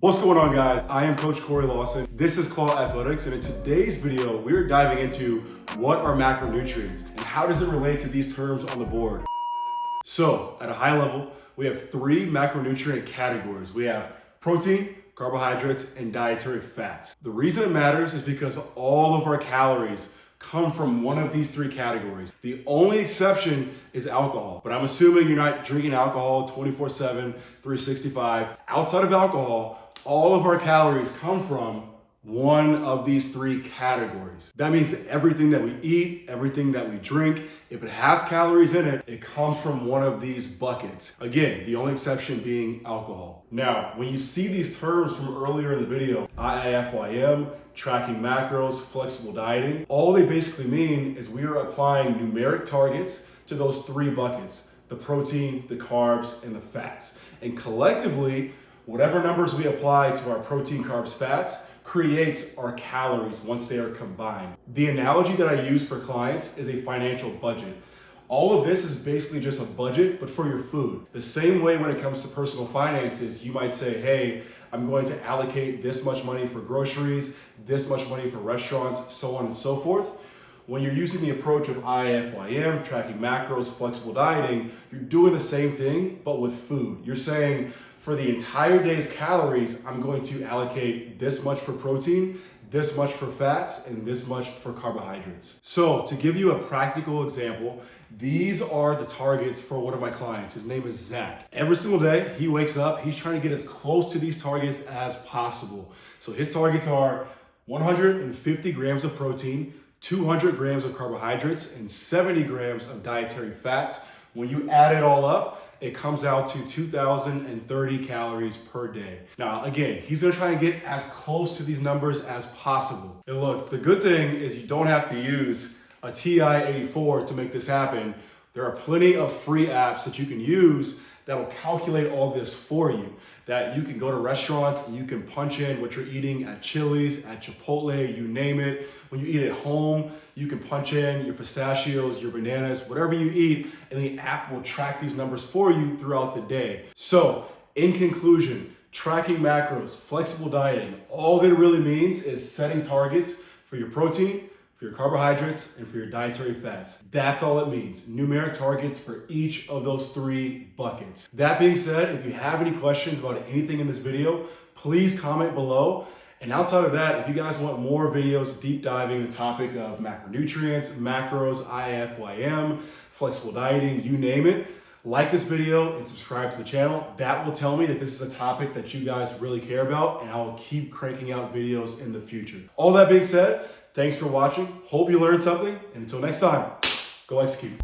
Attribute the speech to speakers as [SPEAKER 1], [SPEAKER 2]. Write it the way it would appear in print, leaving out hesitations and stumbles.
[SPEAKER 1] What's going on, guys? I am Coach Coreylawson. This is Claw Athletics, and in today's video, we're diving into what are macronutrients and how does it relate to these terms on the board. So, at a high level, we have three macronutrient categories. We have protein, carbohydrates, and dietary fats. The reason it matters is because all of our calories come from one of these three categories. The only exception is alcohol, but I'm assuming you're not drinking alcohol 24/7, 365. Outside of alcohol, all of our calories come from one of these three categories. That means that everything that we eat, everything that we drink, if it has calories in it, it comes from one of these buckets. Again, the only exception being alcohol. Now, when you see these terms from earlier in the video, IIFYM, tracking macros, flexible dieting, all they basically mean is we are applying numeric targets to those three buckets: the protein, the carbs, and the fats. And collectively, whatever numbers we apply to our protein, carbs, fats creates our calories once they are combined. The analogy that I use for clients is a financial budget. All of this is basically just a budget, but for your food. The same way when it comes to personal finances, you might say, hey, I'm going to allocate this much money for groceries, this much money for restaurants, so on and so forth. When you're using the approach of IIFYM, tracking macros, flexible dieting, you're doing the same thing, but with food. You're saying, for the entire day's calories, I'm going to allocate this much for protein, this much for fats, and this much for carbohydrates. So to give you a practical example, these are the targets for one of my clients. His name is Zach. Every single day he wakes up, he's trying to get as close to these targets as possible. So his targets are 150 grams of protein, 200 grams of carbohydrates, and 70 grams of dietary fats. When you add it all up, it comes out to 2,030 calories per day. Now, again, he's gonna try and get as close to these numbers as possible. And look, the good thing is you don't have to use a TI-84 to make this happen. There are plenty of free apps that you can use that will calculate all this for you. That you can go to restaurants and you can punch in what you're eating at Chili's, at Chipotle, you name it. When you eat at home, you can punch in your pistachios, your bananas, whatever you eat, and the app will track these numbers for you throughout the day. So, in conclusion, tracking macros, flexible dieting, all that it really means is setting targets for your protein, for your carbohydrates, and for your dietary fats. That's all it means. Numeric targets for each of those three buckets. That being said, if you have any questions about anything in this video, please comment below. And outside of that, if you guys want more videos deep diving the topic of macronutrients, macros, IIFYM, flexible dieting, you name it, like this video and subscribe to the channel. That will tell me that this is a topic that you guys really care about, and I will keep cranking out videos in the future. All that being said, thanks for watching. Hope you learned something, and until next time, go execute.